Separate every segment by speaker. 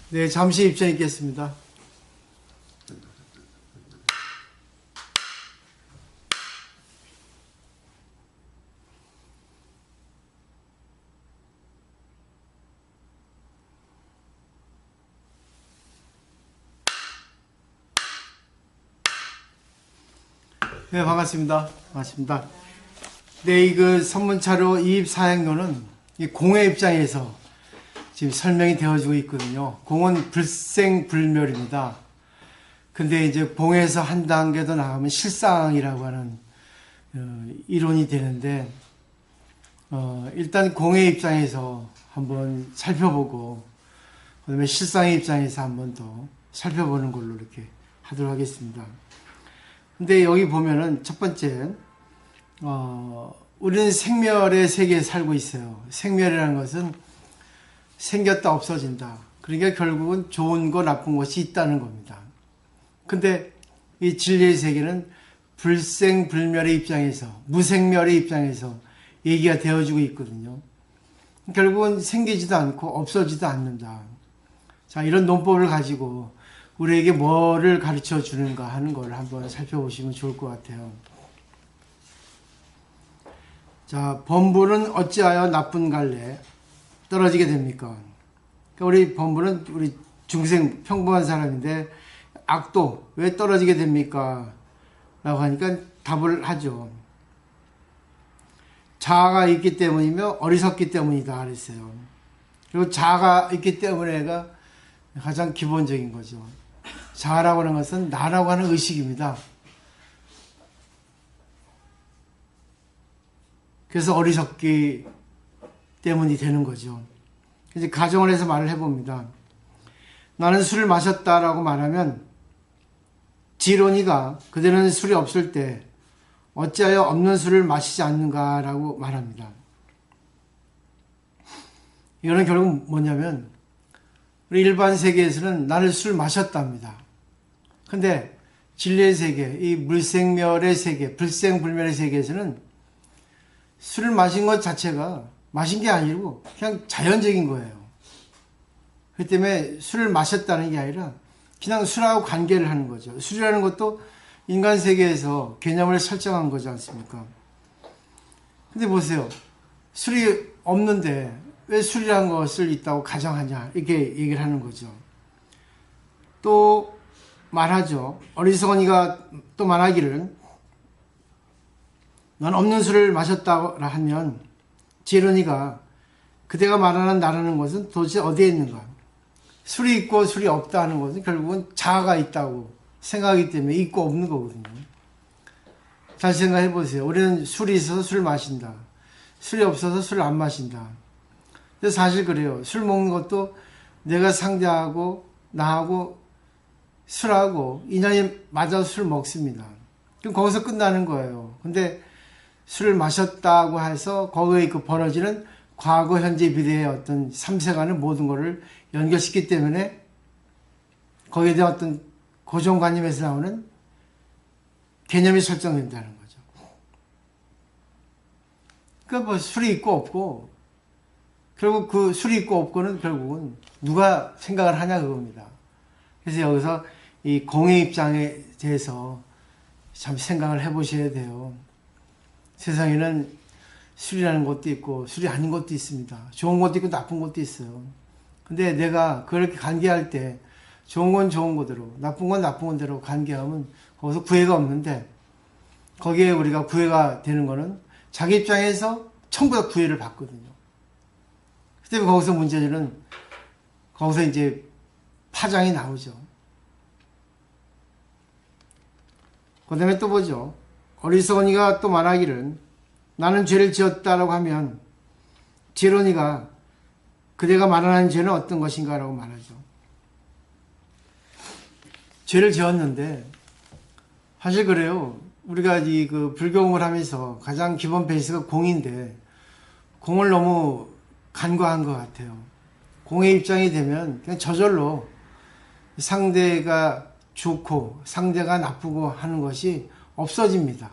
Speaker 1: 네, 잠시 입장 있겠습니다. 네, 반갑습니다. 반갑습니다. 네, 이 선문차로 이입 사행로는 이 공의 입장에서 지금 설명이 되어지고 있거든요. 공은 불생불멸입니다. 근데 이제 공에서 한 단계 더 나가면 실상이라고 하는 이론이 되는데, 일단 공의 입장에서 한번 살펴보고, 그 다음에 실상의 입장에서 한번 더 살펴보는 걸로 이렇게 하도록 하겠습니다. 근데 여기 보면은 첫 번째, 우리는 생멸의 세계에 살고 있어요. 생멸이라는 것은 생겼다 없어진다. 그러니까 결국은 좋은 거 나쁜 것이 있다는 겁니다. 근데 이 진리의 세계는 불생불멸의 입장에서, 무생멸의 입장에서 얘기가 되어지고 있거든요. 결국은 생기지도 않고 없어지도 않는다. 자, 이런 논법을 가지고 우리에게 뭐를 가르쳐 주는가 하는 걸 한번 살펴보시면 좋을 것 같아요. 자, 범부는 어찌하여 나쁜 갈래 떨어지게 됩니까? 그러니까 우리 범부는 우리 중생 평범한 사람인데 악도 왜 떨어지게 됩니까? 라고 하니까 답을 하죠. 자아가 있기 때문이며 어리석기 때문이다 그랬어요. 그리고 자아가 있기 때문에가 가장 기본적인 거죠. 자아라고 하는 것은 나라고 하는 의식입니다. 그래서 어리석기 때문이 되는 거죠. 이제 가정을 해서 말을 해봅니다. 나는 술을 마셨다라고 말하면 지론이가 그대는 술이 없을 때 어찌하여 없는 술을 마시지 않는가라고 말합니다. 이거는 결국 뭐냐면 우리 일반 세계에서는 나는 술을 마셨답니다. 근데 진리의 세계, 이 물생멸의 세계, 불생불멸의 세계에서는 술을 마신 것 자체가 마신 게 아니고 그냥 자연적인 거예요. 그렇기 때문에 술을 마셨다는 게 아니라 그냥 술하고 관계를 하는 거죠. 술이라는 것도 인간 세계에서 개념을 설정한 거지 않습니까? 근데 보세요. 술이 없는데 왜 술이라는 것을 있다고 가정하냐 이렇게 얘기를 하는 거죠. 또 말하죠. 어리석은이가 또 말하기를 넌 없는 술을 마셨다고 하면 지론이가 그대가 말하는 나라는 것은 도대체 어디에 있는가? 술이 있고 술이 없다 하는 것은 결국은 자아가 있다고 생각하기 때문에 있고 없는 거거든요. 잘 생각해 보세요. 우리는 술이 있어서 술을 마신다. 술이 없어서 술을 안 마신다. 근데 사실 그래요. 술 먹는 것도 내가 상대하고 나하고 술하고 인연이 맞아서 술 먹습니다. 그럼 거기서 끝나는 거예요. 근데 술을 마셨다고 해서 거기에 벌어지는 과거, 현재, 미래의 어떤 삼세간의 모든 것을 연결시키기 때문에 거기에 대한 어떤 고정관념에서 나오는 개념이 설정된다는 거죠. 그러니까 뭐 술이 있고 없고 결국 그 술이 있고 없고는 결국은 누가 생각을 하냐 그겁니다. 그래서 여기서 이 공의 입장에 대해서 참 생각을 해보셔야 돼요. 세상에는 술이라는 것도 있고 술이 아닌 것도 있습니다. 좋은 것도 있고 나쁜 것도 있어요. 근데 내가 그렇게 관계할 때 좋은 건 좋은 거대로 나쁜 건 나쁜 건대로 관계하면 거기서 구애가 없는데 거기에 우리가 구애가 되는 거는 자기 입장에서 전부 다 구애를 받거든요. 그때 거기서 문제는 거기서 이제 파장이 나오죠. 그 다음에 또 보죠. 어리석은이가 또 말하기를 나는 죄를 지었다라고 하면 지론이가 그대가 말하는 죄는 어떤 것인가 라고 말하죠. 죄를 지었는데 사실 그래요. 우리가 이 불교공을 하면서 가장 기본 베이스가 공인데 공을 너무 간과한 것 같아요. 공의 입장이 되면 그냥 저절로 상대가 좋고 상대가 나쁘고 하는 것이 없어집니다.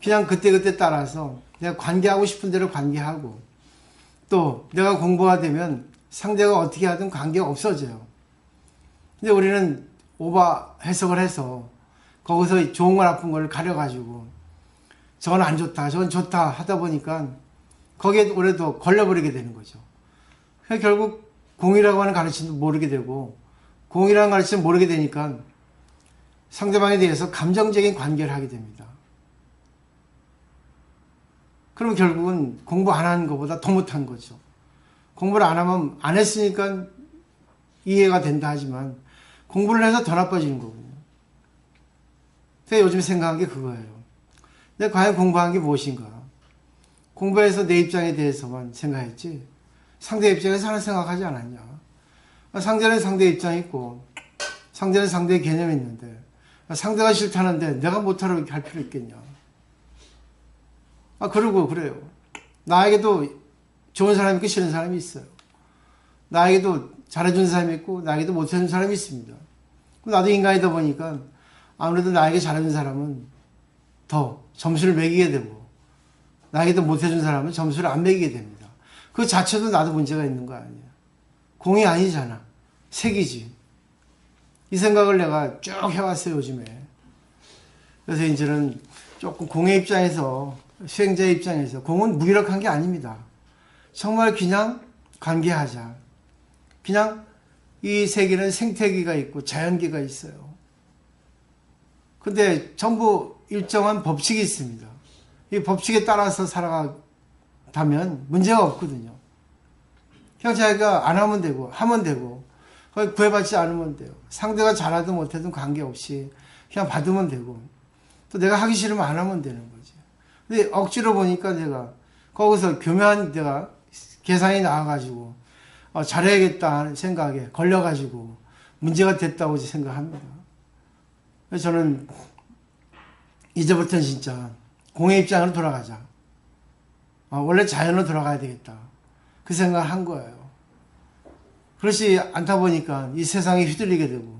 Speaker 1: 그냥 그때그때 따라서 내가 관계하고 싶은 대로 관계하고 또 내가 공부가 되면 상대가 어떻게 하든 관계가 없어져요. 근데 우리는 오바 해석을 해서 거기서 좋은 거 나쁜 걸 가려가지고 저건 안 좋다, 저건 좋다 하다 보니까 거기에 오래도 걸려버리게 되는 거죠. 그러니까 결국 공이라고 하는 가르침도 모르게 되고 공이라는 가르침을 모르게 되니까 상대방에 대해서 감정적인 관계를 하게 됩니다. 그럼 결국은 공부 안 하는 것보다 더 못한 거죠. 공부를 안 하면 안 했으니까 이해가 된다 하지만 공부를 해서 더 나빠지는 거거든요. 제가 요즘 생각한 게 그거예요. 내가 과연 공부한 게 무엇인가? 공부해서 내 입장에 대해서만 생각했지 상대 입장에서 하나 생각하지 않았냐? 상대는 상대 입장이 있고 상대는 상대의 개념이 있는데 상대가 싫다는데 내가 못하라고 이렇게 할 필요 있겠냐? 그러고 그래요. 나에게도 좋은 사람이 있고 싫은 사람이 있어요. 나에게도 잘해준 사람이 있고 나에게도 못해준 사람이 있습니다. 나도 인간이다 보니까 아무래도 나에게 잘해준 사람은 더 점수를 매기게 되고 나에게도 못해준 사람은 점수를 안 매기게 됩니다. 그 자체도 나도 문제가 있는 거 아니에요. 공이 아니잖아. 색이지. 이 생각을 내가 쭉 해왔어요, 요즘에. 그래서 이제는 조금 공의 입장에서, 수행자의 입장에서 공은 무기력한 게 아닙니다. 정말 그냥 관계하자. 그냥 이 세계는 생태계가 있고 자연계가 있어요. 근데 전부 일정한 법칙이 있습니다. 이 법칙에 따라서 살아가다면 문제가 없거든요. 그냥 자기가 안 하면 되고 하면 되고 구애받지 않으면 돼요. 상대가 잘하든 못하든 관계없이 그냥 받으면 되고 또 내가 하기 싫으면 안 하면 되는 거지. 근데 억지로 보니까 내가 거기서 교묘한 내가 계산이 나와가지고 잘해야겠다 하는 생각에 걸려가지고 문제가 됐다고 생각합니다. 그래서 저는 이제부터는 진짜 공의 입장으로 돌아가자. 원래 자연으로 돌아가야 되겠다. 그 생각을 한 거예요. 그렇지 않다 보니까 이 세상에 휘둘리게 되고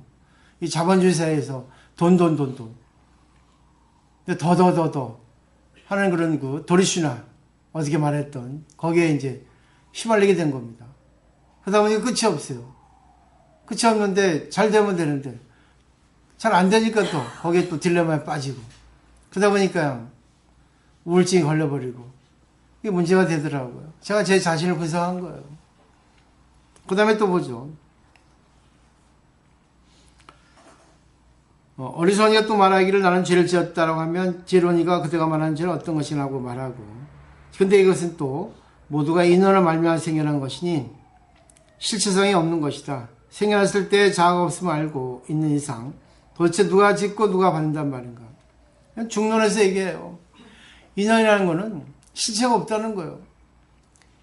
Speaker 1: 이 자본주의 사회에서 돈 더 하는 그런 그 도리슈나 어떻게 말했던 거기에 이제 휘말리게 된 겁니다. 그러다 보니까 끝이 없어요. 끝이 없는데 잘 되면 되는데 잘 안 되니까 또 거기에 또 딜레마에 빠지고 그러다 보니까 우울증이 걸려버리고 이게 문제가 되더라고요. 제가 제 자신을 분석한 거예요. 그 다음에 또 보죠. 어리석은이가 또 말하기를 나는 죄를 지었다라고 하면 지혜로운이가 그대가 말하는 죄는 어떤 것이라고 말하고 근데 이것은 또 모두가 인원을 말미암아 생겨난 것이니 실체성이 없는 것이다. 생겨났을 때 자아가 없음을 알고 있는 이상 도대체 누가 짓고 누가 받는단 말인가. 그냥 중론에서 얘기해요. 인연이라는 거는 실체가 없다는 거예요.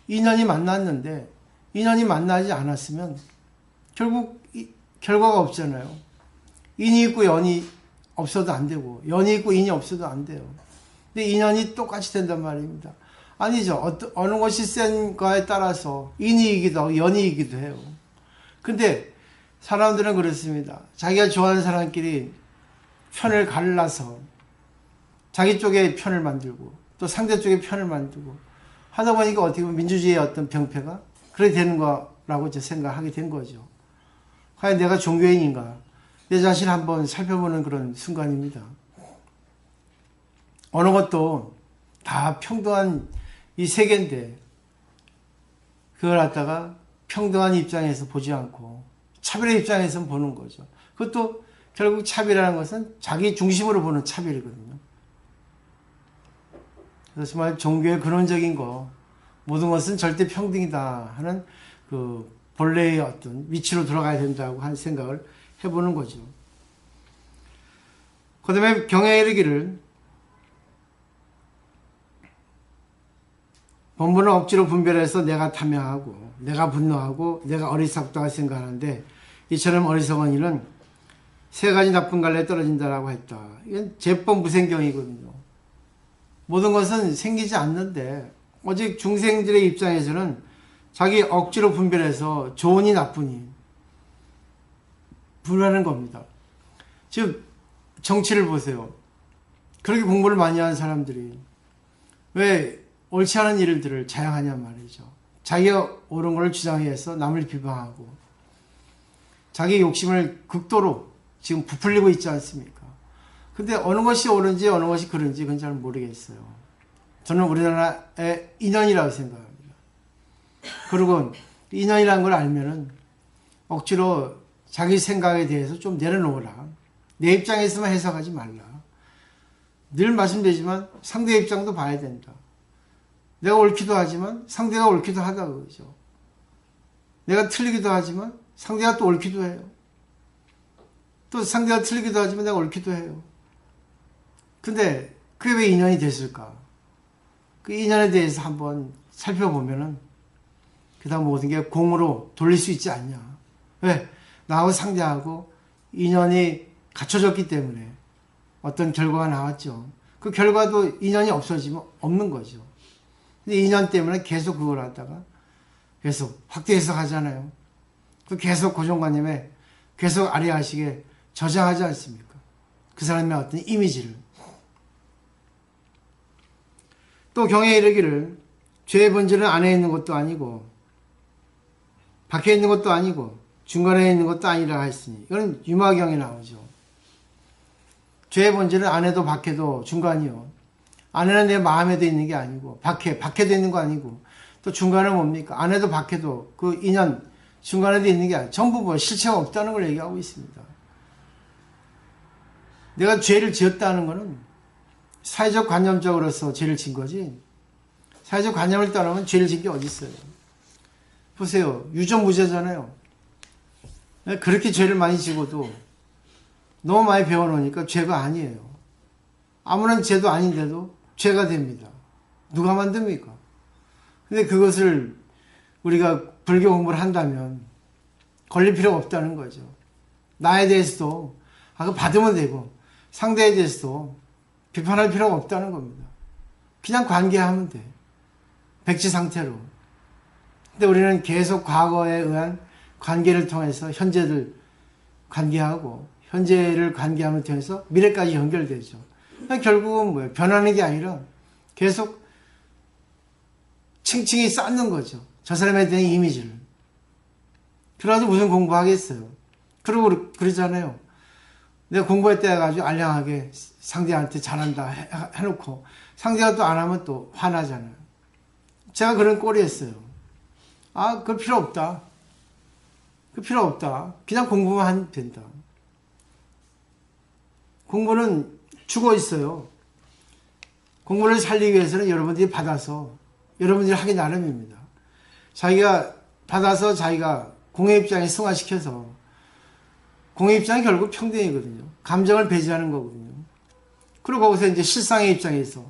Speaker 1: 인연이 만났는데 인연이 만나지 않았으면 결국 결과가 없잖아요. 인이 있고 연이 없어도 안 되고 연이 있고 인이 없어도 안 돼요. 근데 인연이 똑같이 된단 말입니다. 아니죠. 어느 것이 센가에 따라서 인이이기도 하고 연이이기도 해요. 근데 사람들은 그렇습니다. 자기가 좋아하는 사람끼리 편을 갈라서 자기 쪽에 편을 만들고 또 상대 쪽에 편을 만들고 하다 보니까 어떻게 보면 민주주의의 어떤 병폐가 그렇게 되는 거라고 이제 생각하게 된 거죠. 과연 내가 종교인인가? 내 자신을 한번 살펴보는 그런 순간입니다. 어느 것도 다 평등한 이 세계인데 그걸 갖다가 평등한 입장에서 보지 않고 차별의 입장에서 보는 거죠. 그것도 결국 차별이라는 것은 자기 중심으로 보는 차별이거든요. 그래서 정말 종교의 근원적인 거 모든 것은 절대 평등이다 하는 그 본래의 어떤 위치로 들어가야 된다고 하는 생각을 해보는 거죠. 그 다음에 경에 이르기를 본분을 억지로 분별해서 내가 탐욕하고 내가 분노하고 내가 어리석다고 생각하는데 이처럼 어리석은 일은 세 가지 나쁜 갈래에 떨어진다라고 했다. 이건 제법 무생경이거든요. 모든 것은 생기지 않는데 오직 중생들의 입장에서는 자기 억지로 분별해서 좋으니 나쁘니 분하는 겁니다. 즉 정치를 보세요. 그렇게 공부를 많이 하는 사람들이 왜 옳지 않은 일들을 자행하냔 말이죠. 자기가 옳은 걸 주장해서 남을 비방하고 자기 욕심을 극도로 지금 부풀리고 있지 않습니까? 근데 어느 것이 옳은지 어느 것이 그른지 그건 잘 모르겠어요. 저는 우리나라의 인연이라고 생각합니다. 그리고 인연이라는 걸 알면은 억지로 자기 생각에 대해서 좀 내려놓으라. 내 입장에서만 해석하지 말라. 늘 말씀드리지만 상대의 입장도 봐야 된다. 내가 옳기도 하지만 상대가 옳기도 하다 그러죠. 내가 틀리기도 하지만 상대가 또 옳기도 해요. 또 상대가 틀리기도 하지만 내가 옳기도 해요. 근데 그게 왜 인연이 됐을까? 그 인연에 대해서 한번 살펴보면은 그 다음 모든 게 공으로 돌릴 수 있지 않냐. 왜? 나하고 상대하고 인연이 갖춰졌기 때문에 어떤 결과가 나왔죠. 그 결과도 인연이 없어지면 없는 거죠. 근데 인연 때문에 계속 그걸 하다가 계속 확대 해석하잖아요. 그 계속 고정관념에 계속 아래하시게 저장하지 않습니까? 그 사람의 어떤 이미지를. 또 경에 이르기를 죄의 본질은 안에 있는 것도 아니고 밖에 있는 것도 아니고 중간에 있는 것도 아니라 했으니 이건 유마경에 나오죠. 죄의 본질은 안에도 밖에도 중간이요. 안에는 내 마음에도 있는 게 아니고 밖에도 있는 거 아니고 또 중간은 뭡니까? 안에도 밖에도 그 인연 중간에도 있는 게 아니고 전부 뭐 실체가 없다는 걸 얘기하고 있습니다. 내가 죄를 지었다는 거는 사회적 관념적으로서 죄를 진 거지 사회적 관념을 떠나면 죄를 진 게 어디 있어요. 보세요. 유전무죄잖아요. 그렇게 죄를 많이 지고도 너무 많이 배워놓으니까 죄가 아니에요. 아무런 죄도 아닌데도 죄가 됩니다. 누가 만듭니까? 근데 그것을 우리가 불교 공부를 한다면 걸릴 필요가 없다는 거죠. 나에 대해서도 그거 받으면 되고 상대에 대해서도 비판할 필요가 없다는 겁니다. 그냥 관계하면 돼. 백지 상태로. 근데 우리는 계속 과거에 의한 관계를 통해서 현재를 관계하고 현재를 관계함을 통해서 미래까지 연결되죠. 결국은 뭐예요? 변하는 게 아니라 계속 층층이 쌓는 거죠. 저 사람에 대한 이미지를. 그래가지고 무슨 공부하겠어요. 그러고 그러잖아요. 내가 공부할 때 가지고 알량하게 상대한테 잘한다 해놓고 상대가 또 안 하면 또 화나잖아요. 제가 그런 꼴이었어요. 그럴 필요 없다. 그 필요 없다. 그냥 공부만 하면 된다. 공부는 죽어 있어요. 공부를 살리기 위해서는 여러분들이 받아서 여러분들이 하기 나름입니다. 자기가 받아서 자기가 공의 입장에 승화시켜서 공의 입장이 결국 평등이거든요. 감정을 배제하는 거거든요. 그리고 거기서 이제 실상의 입장에서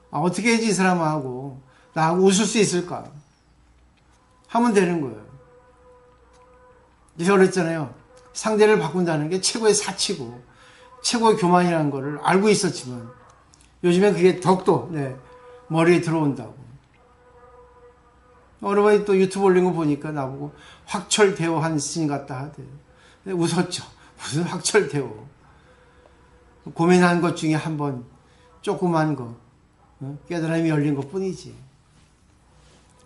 Speaker 1: 어떻게 해야지 이 사람하고 나하고 웃을 수 있을까 하면 되는 거예요. 제가 그랬잖아요. 상대를 바꾼다는 게 최고의 사치고 최고의 교만이라는 거를 알고 있었지만 요즘에 그게 더욱더 머리에 들어온다고. 어느 번에 또 유튜브 올린 거 보니까 나보고 확철대오한 스님 같다 하대요. 웃었죠. 무슨 확철대오. 고민한 것 중에 한 번 조그만 거 깨달음이 열린 것 뿐이지.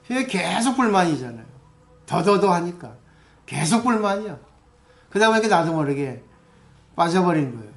Speaker 1: 그게 계속 불만이잖아요. 더더더 하니까 계속 불만이야. 그러다 보니까 나도 모르게 빠져버린 거예요.